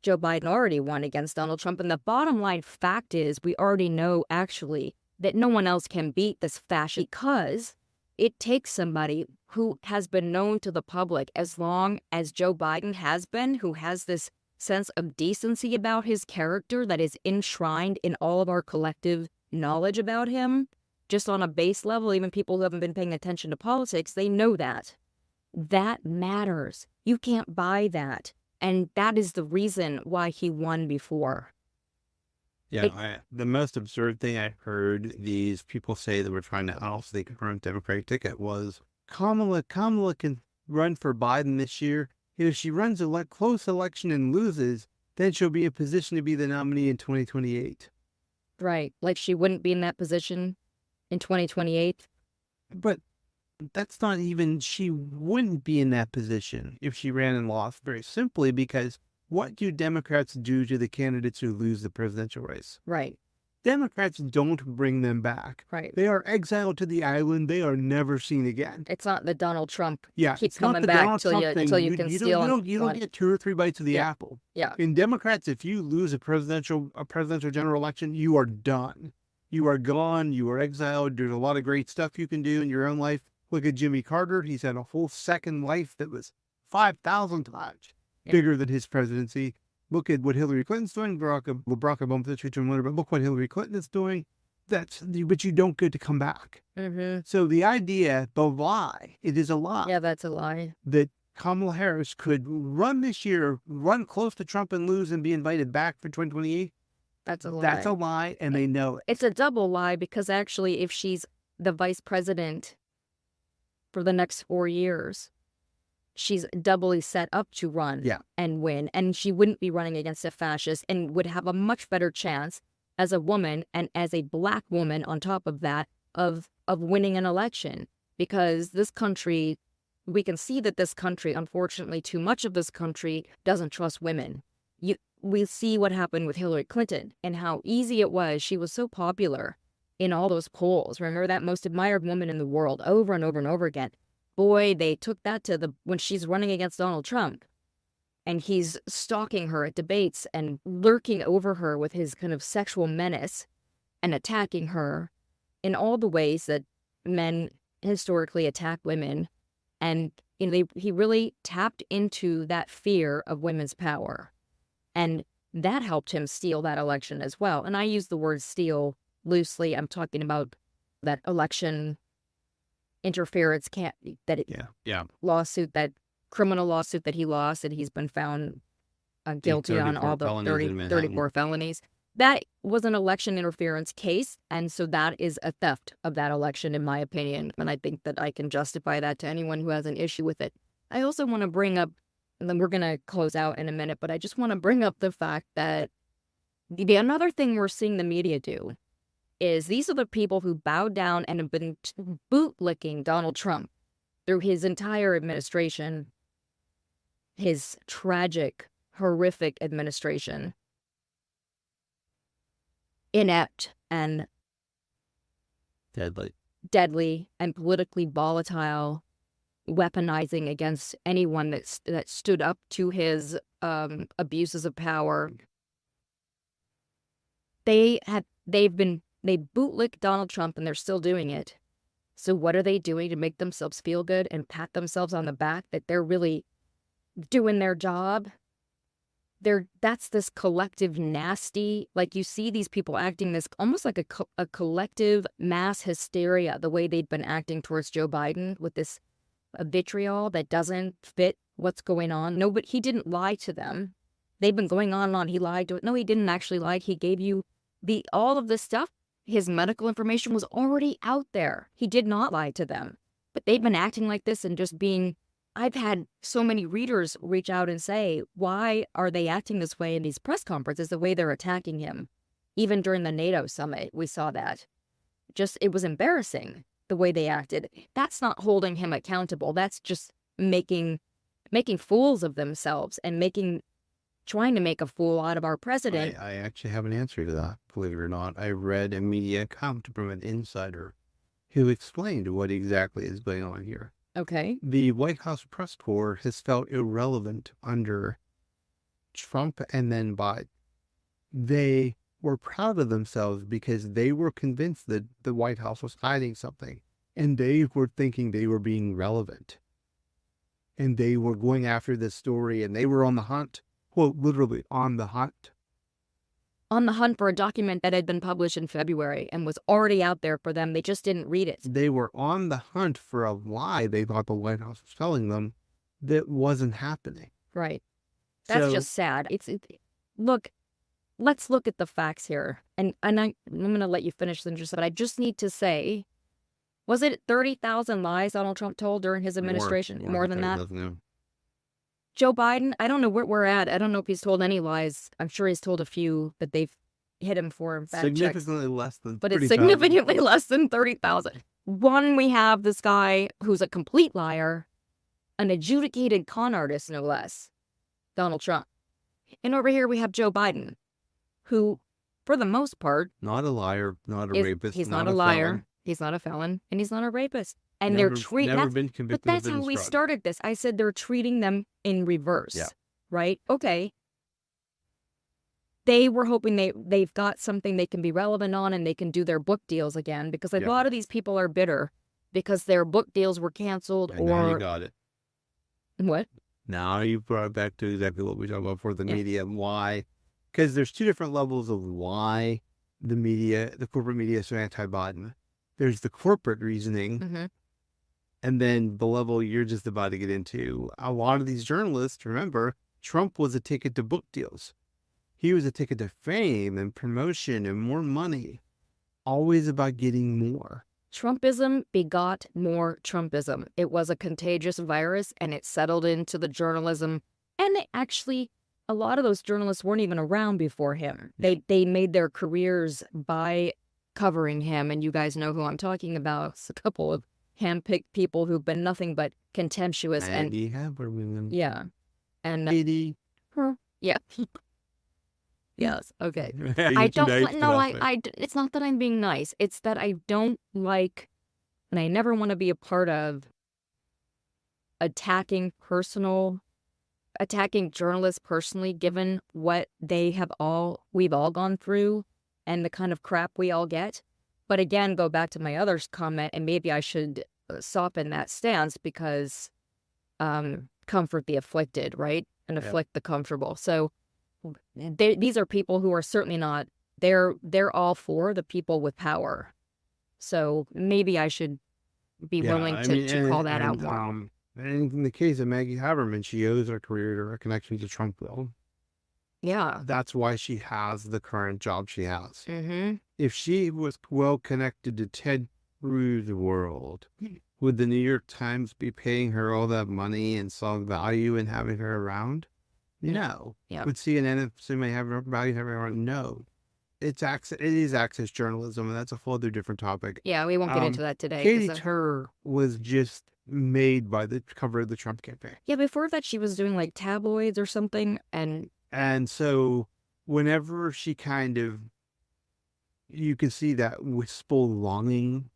Joe Biden already won against Donald Trump. And the bottom line fact is we already know actually that no one else can beat this fascist because it takes somebody who has been known to the public as long as Joe Biden has been, who has this sense of decency about his character that is enshrined in all of our collective knowledge about him. Just on a base level, even people who haven't been paying attention to politics, they know that. That matters. You can't buy that. And that is the reason why he won before. Yeah, the most absurd thing I heard these people say that were trying to oust the current Democratic ticket was Kamala can run for Biden this year. If she runs a close election and loses, then she'll be in position to be the nominee in 2028. Right. Like she wouldn't be in that position in 2028. But that's not even, she wouldn't be in that position if she ran and lost, very simply because what do Democrats do to the candidates who lose the presidential race? Right. Democrats don't bring them back. Right. They are exiled to the island. They are never seen again. It's not the Donald Trump. Yeah, Keep it's not coming the back Donald till Trump you thing. till you can steal. You don't get 2 or 3 bites of the Yeah. apple. Yeah. In Democrats, if you lose a presidential general election, you are done. You are gone. You are exiled. There's a lot of great stuff you can do in your own life. Look at Jimmy Carter. He's had a whole second life that was 5,000 times bigger than his presidency. Look at what Hillary Clinton's doing. Barack Obama, the future winner, but look what Hillary Clinton is doing. But you don't get to come back. Mm-hmm. So the idea, the lie, it is a lie. Yeah, that's a lie. That Kamala Harris could run this year, run close to Trump and lose and be invited back for 2028. That's a lie. That's a lie, and they know it. It's a double lie because actually if she's the vice president for the next 4 years, she's doubly set up to run and win. And she wouldn't be running against a fascist and would have a much better chance as a woman and as a Black woman on top of that of winning an election. Because this country, we can see that this country, unfortunately, too much of this country doesn't trust women. We see what happened with Hillary Clinton and how easy it was. She was so popular in all those polls. Remember that most admired woman in the world over and over and over again. Boy, they took that to when she's running against Donald Trump and he's stalking her at debates and lurking over her with his kind of sexual menace and attacking her in all the ways that men historically attack women. And he really tapped into that fear of women's power. And that helped him steal that election as well. And I use the word steal loosely. I'm talking about that election interference lawsuit, that criminal lawsuit that he lost, and he's been found guilty on all the 34 felonies. That was an election interference case, and so that is a theft of that election, in my opinion. And I think that I can justify that to anyone who has an issue with it. I also want to bring up, and then we're going to close out in a minute, but I just want to bring up the fact that another thing we're seeing the media do is these are the people who bowed down and have been bootlicking Donald Trump through his entire administration, his tragic, horrific administration. Inept and deadly and politically volatile, weaponizing against anyone that stood up to his abuses of power. They bootlicked Donald Trump, and they're still doing it. So what are they doing to make themselves feel good and pat themselves on the back that they're really doing their job? That's this collective nasty, like you see these people acting this almost like a collective mass hysteria, the way they'd been acting towards Joe Biden with this vitriol that doesn't fit what's going on. No, but he didn't lie to them. They've been going on and on. He lied to it. No, he didn't actually lie. He gave you all of this stuff. His medical information was already out there. He did not lie to them. But they've been acting like this and just being I've had so many readers reach out and say, why are they acting this way in these press conferences, the way they're attacking him? Even during the NATO summit, we saw that. Just, it was embarrassing the way they acted. That's not holding him accountable. That's just making fools of themselves and trying to make a fool out of our president. I actually have an answer to that, believe it or not. I read a media account from an insider who explained what exactly is going on here. Okay. The White House press corps has felt irrelevant under Trump and then Biden. They were proud of themselves because they were convinced that the White House was hiding something, and they were thinking they were being relevant. And they were going after this story, and they were on the hunt, quote, literally on the hunt. On the hunt for a document that had been published in February and was already out there for them. They just didn't read it. They were on the hunt for a lie they thought the White House was telling them that wasn't happening. Right. That's just sad. Look, let's look at the facts here. And I'm going to let you finish this in just a second. I just need to say, was it 30,000 lies Donald Trump told during his administration? More than that? Joe Biden, I don't know where we're at. I don't know if he's told any lies. I'm sure he's told a few that they've hit him for fact checks. Significantly less than 30,000. But it's significantly less than 30,000. One, we have this guy who's a complete liar, an adjudicated con artist, no less, Donald Trump. And over here we have Joe Biden, who, for the most part, not a liar, not a rapist. He's not a liar. Felon. He's not a felon, and he's not a rapist. And never been convicted. But that's how we started this. I said they're treating them in reverse. Yeah. Right? Okay. They were hoping they've got something they can be relevant on and they can do their book deals again, because a lot of these people are bitter because their book deals were canceled. And now you got it. What? Now you brought it back to exactly what we talked about for the media. Why? Because there's two different levels of why the corporate media is so anti-Biden. There's the corporate reasoning. Mm-hmm. And then the level you're just about to get into. A lot of these journalists, remember, Trump was a ticket to book deals. He was a ticket to fame and promotion and more money. Always about getting more. Trumpism begot more Trumpism. It was a contagious virus, and it settled into the journalism. And a lot of those journalists weren't even around before him. They made their careers by covering him, and you guys know who I'm talking about. It's a couple of handpicked people who've been nothing but contemptuous Andy Haberman. Yeah. And Andy. Yeah. Yes. Okay. It's not that I'm being nice. It's that I don't like, and I never want to be a part of attacking journalists personally, given what we've all gone through and the kind of crap we all get. But again, go back to my other comment, and maybe I should soften that stance because comfort the afflicted, right? And afflict the comfortable. So these are people who are certainly not, they're all for the people with power. So maybe I should be willing to call that out more. And in the case of Maggie Haberman, she owes her career to her connection to Trump, though. Yeah. That's why she has the current job she has. Mm-hmm. If she was well connected to Ted Cruz world, would the New York Times be paying her all that money and saw value in having her around? No. Yeah. Would CNN may have value having her around? No. It is access journalism, and that's a whole other different topic. Yeah, we won't get into that today. Katie Tur was just made by the cover of the Trump campaign. Yeah, before that she was doing like tabloids or something, and so whenever she you can see that wistful longing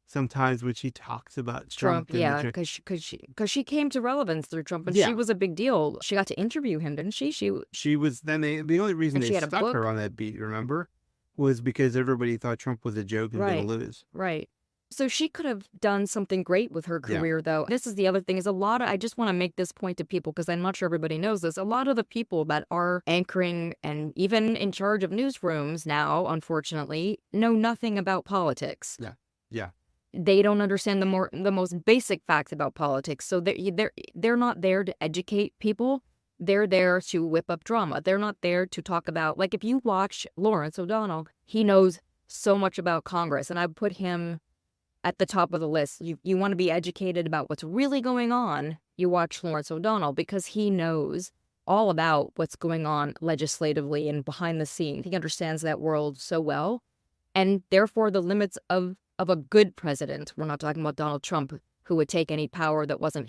sometimes when she talks about Trump. Yeah, because she came to relevance through Trump, and she was a big deal. She got to interview him, didn't she? She was. Then the only reason they stuck her on that beat, remember, was because everybody thought Trump was a joke and going to lose. Right. So she could have done something great with her career, though. This is the other thing, is I just want to make this point to people because I'm not sure everybody knows this. A lot of the people that are anchoring and even in charge of newsrooms now, unfortunately, know nothing about politics. Yeah. They don't understand the most basic facts about politics. So they're not there to educate people. They're there to whip up drama. They're not there to talk about, like, if you watch Lawrence O'Donnell, he knows so much about Congress, and I put him at the top of the list. You want to be educated about what's really going on, you watch Lawrence O'Donnell, because he knows all about what's going on legislatively and behind the scenes. He understands that world so well, and therefore the limits of a good president. We're not talking about Donald Trump, who would take any power that wasn't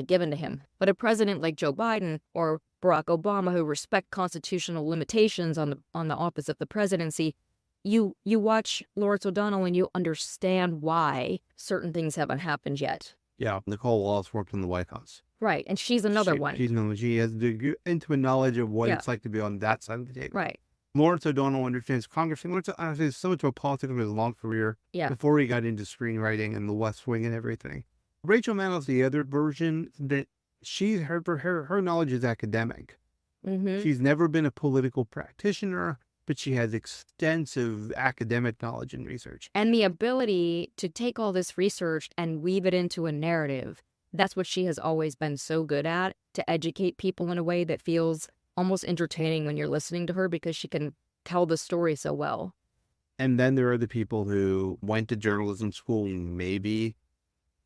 given to him. But a president like Joe Biden or Barack Obama, who respect constitutional limitations on the office of the presidency, you watch Lawrence O'Donnell and you understand why certain things haven't happened yet. Yeah, Nicole Wallace worked in the White House. Right, and she's another one. She has the intimate knowledge of what Yeah. it's like to be on that side of the table. Right, Lawrence O'Donnell understands Congress. And Lawrence honestly is so much of a politics of his long career yeah, before he got into screenwriting and the West Wing and everything. Rachel Maddow's the other version that her knowledge is academic. mm-hmm. She's never been a political practitioner, but she has extensive academic knowledge and research. And the ability to take all this research and weave it into a narrative. That's what she has always been so good at, to educate people in a way that feels almost entertaining when you're listening to her, because she can tell the story so well. And then there are the people who went to journalism school and maybe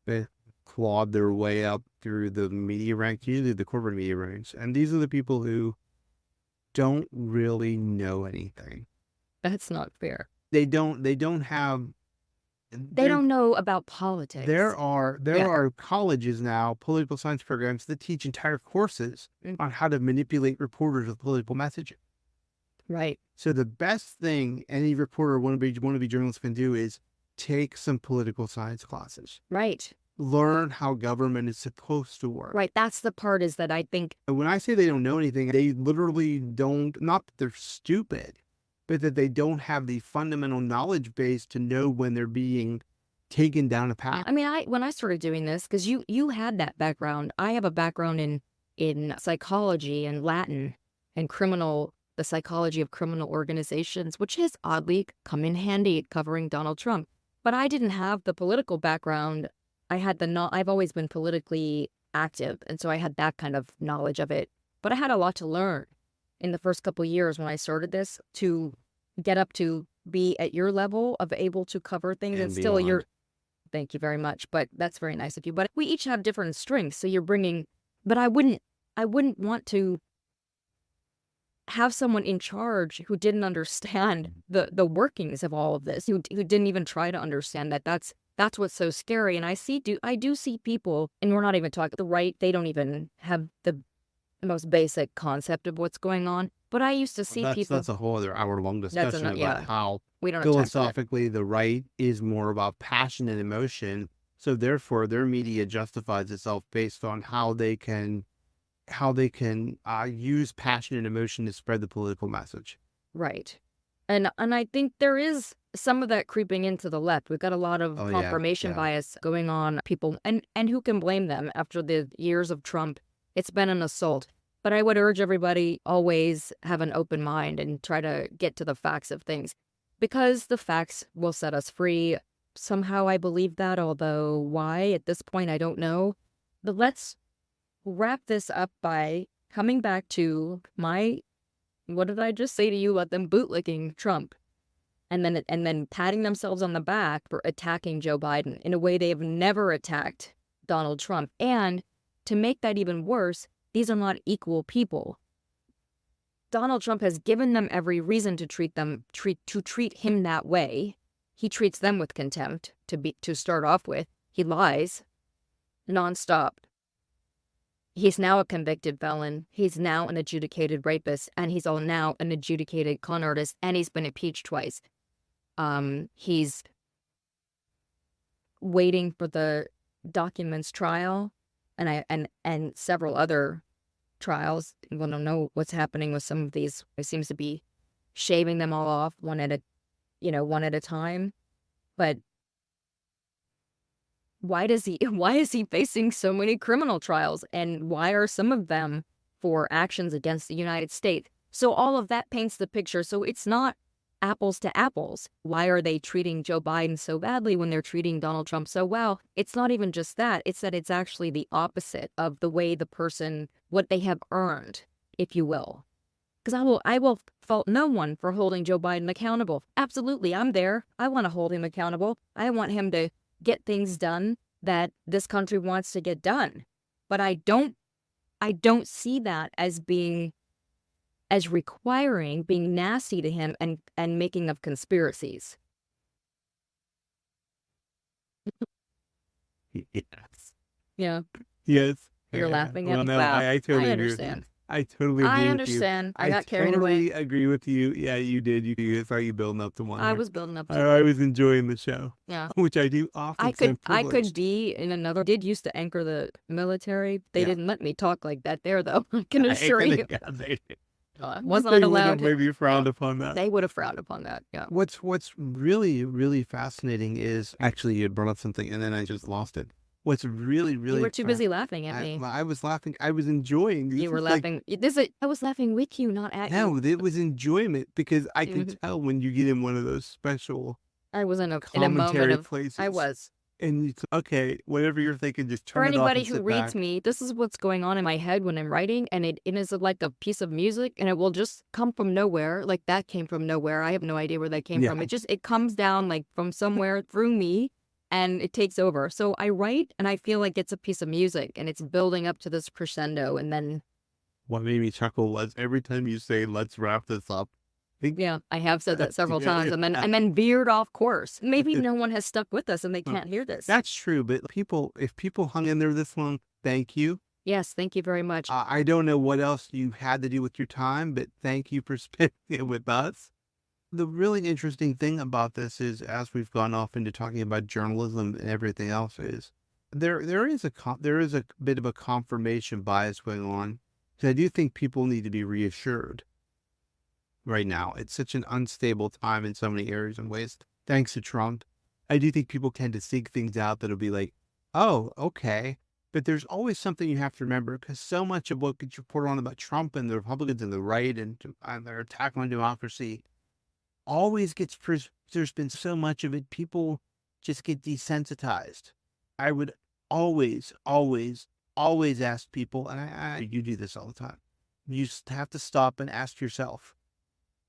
they clawed their way up through the media ranks, usually the corporate media ranks. And these are the people who don't really know anything. That's not fair. They don't have... They don't know about politics. There are Yeah. colleges now, political science programs that teach entire courses on how to manipulate reporters with political messaging. Right. So the best thing any reporter wannabe journalist can do is take some political science classes. Right. Learn how government is supposed to work. Right. That's the part, is that I think, And when I say they don't know anything, they literally don't, not that they're stupid, but that they don't have the fundamental knowledge base to know when they're being taken down a path. I mean, when I started doing this, because you had that background. I have a background in psychology and Latin and the psychology of criminal organizations, which has oddly come in handy covering Donald Trump. But I didn't have the political background. I've always been politically active, and so I had that kind of knowledge of it. But I had a lot to learn in the first couple of years when I started this, to get up to be at your level of able to cover things, and still beyond. Thank you very much, but that's very nice of you. But we each have different strengths, so you're bringing. But I wouldn't want to have someone in charge who didn't understand the workings of all of this, who didn't even try to understand that. That's what's so scary. And I do see people, and we're not even talking the right. They don't even have the most basic concept of what's going on. But I used to see people. That's a whole other hour-long discussion about how We don't have time for that. philosophically the right is more about passion and emotion. So therefore, their media justifies itself based on how they can use passion and emotion to spread the political message. Right. And I think there is some of that creeping into the left. We've got a lot of confirmation bias going on. People, and who can blame them after the years of Trump? It's been an assault. But I would urge everybody, always have an open mind and try to get to the facts of things, because the facts will set us free. Somehow I believe that, although why at this point I don't know. But let's wrap this up by coming back to what did I just say to you about them bootlicking Trump? And then patting themselves on the back for attacking Joe Biden in a way they have never attacked Donald Trump. And to make that even worse, these are not equal people. Donald Trump has given them every reason to treat him that way. He treats them with contempt to start off with. He lies nonstop. He's now a convicted felon. He's now an adjudicated rapist, and he's now an adjudicated con artist, and he's been impeached twice. He's waiting for the documents trial, and several other trials. We don't know what's happening with some of these. It seems to be shaving them all off one at a time. But why is he facing so many criminal trials, and why are some of them for actions against the United States? So all of that paints the picture. So it's not apples to apples. Why are they treating Joe Biden so badly when they're treating Donald Trump so well? It's not even just that. It's that it's actually the opposite of the way what they have earned, if you will. Because I will fault no one for holding Joe Biden accountable. Absolutely, I'm there. I want to hold him accountable. I want him to get things done that this country wants to get done. But I don't see that as requiring being nasty to him and making of conspiracies. Yes. Yeah. Yes. You're Yeah. laughing at Well, me. no, Wow. I totally I agree with you. understand. I totally agree I with you. understand. I got carried totally away. agree with you. Yeah, you did. You saw you building up to one. I there. was building up to I was enjoying the show, yeah. which I do often. I so I'm could privileged. be in another. Did used to anchor the military. They Yeah. didn't let me talk like that there though. I can I assure think you. they Wasn't would allowed have to. maybe frowned upon that. They would have frowned upon that. Yeah. What's really, really fascinating is actually you had brought up something and then I just lost it. What's really, really You were too busy laughing at me. I was laughing. I was enjoying. You were laughing. I was laughing with you, not at you. No, it was enjoyment because I can Mhm. tell when you get in one of those special I was in a moment commentary of. places. I was. And it's okay, whatever you're thinking, just For turn it off anybody and who sit reads back. me, this is what's going on in my head when I'm writing, and it is like a piece of music, and it will just come from nowhere. Like that came from nowhere. I have no idea where that came Yeah. from. It comes down like from somewhere through me, and it takes over. So I write, and I feel like it's a piece of music, and it's building up to this crescendo, and then What made me chuckle was every time you say, let's wrap this up. yeah, I have said that several Yeah, times, and yeah. then veered off course. Maybe no one has stuck with us, and they can't hear this. That's true, but if people hung in there this long, thank you. Yes, thank you very much. I don't know what else you had to do with your time, but thank you for spending it with us. The really interesting thing about this is, as we've gone off into talking about journalism and everything else, is there is a bit of a confirmation bias going on. So I do think people need to be reassured. Right now, it's such an unstable time in so many areas and ways. Thanks to Trump, I do think people tend to seek things out that'll be like, oh, okay. But there's always something you have to remember because so much of what gets reported on about Trump and the Republicans and the right and their attack on democracy always gets, there's been so much of it, people just get desensitized. I would always, always, always ask people, and you do this all the time, you just have to stop and ask yourself,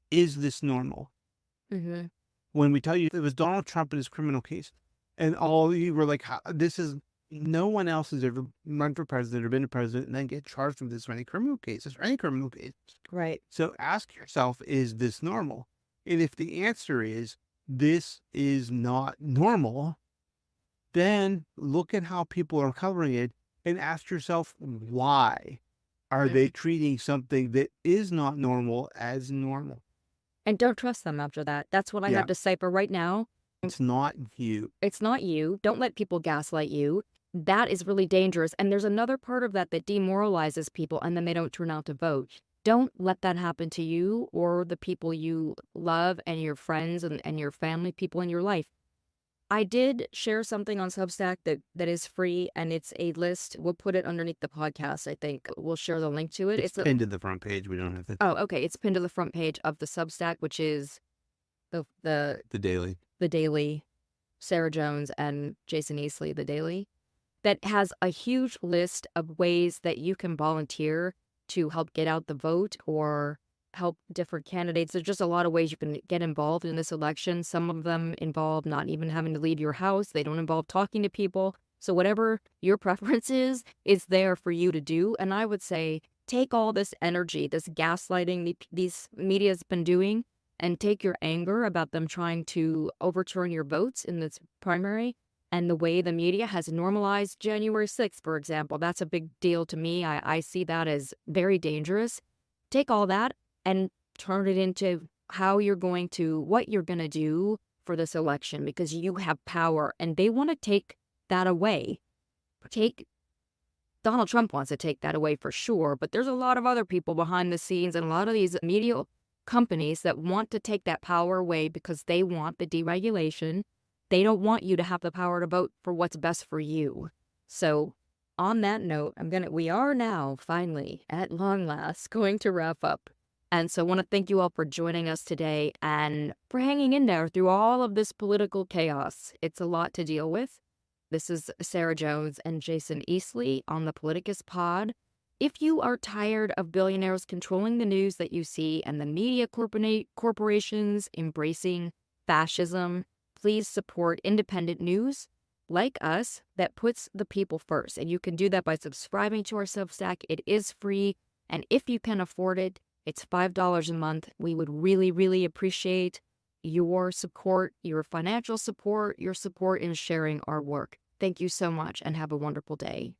is this normal? Mm-hmm. When we tell you it was Donald Trump in his criminal case, and all you were like, no one else has ever run for president or been a president and then get charged with this many criminal cases or any criminal case. Right. So ask yourself, is this normal? And if the answer is, this is not normal, then look at how people are covering it and ask yourself, why are they treating something that is not normal as normal? And don't trust them after that. That's what I Yeah. have to say for right now. It's not you. It's not you. Don't let people gaslight you. That is really dangerous. And there's another part of that demoralizes people and then they don't turn out to vote. Don't let that happen to you or the people you love and your friends and your family, people in your life. I did share something on Substack that is free, and it's a list. We'll put it underneath the podcast, I think. We'll share the link to it. It's pinned to the front page. We don't have to. Oh, okay. It's pinned to the front page of the Substack, which is the Daily. The Daily, Sarah Jones and Jason Easley, The Daily, that has a huge list of ways that you can volunteer to help get out the vote or help different candidates. There's just a lot of ways you can get involved in this election. Some of them involve not even having to leave your house. They don't involve talking to people. So whatever your preference is there for you to do. And I would say take all this energy, this gaslighting these media's been doing, and take your anger about them trying to overturn your votes in this primary and the way the media has normalized January 6th, for example. That's a big deal to me. I see that as very dangerous. Take all that and turn it into what you're going to do for this election, because you have power and they want to take that away. Donald Trump wants to take that away for sure, but there's a lot of other people behind the scenes and a lot of these media companies that want to take that power away because they want the deregulation. They don't want you to have the power to vote for what's best for you. So on that note, we are now finally, at long last, going to wrap up. And so I want to thank you all for joining us today and for hanging in there through all of this political chaos. It's a lot to deal with. This is Sarah Jones and Jason Easley on the Politicus Pod. If you are tired of billionaires controlling the news that you see and the media corporations embracing fascism, please support independent news. like us that puts the people first. And you can do that by subscribing to our Substack. It is free. And if you can afford it, it's $5 a month. We would really, really appreciate your support, your financial support, your support in sharing our work. Thank you so much and have a wonderful day.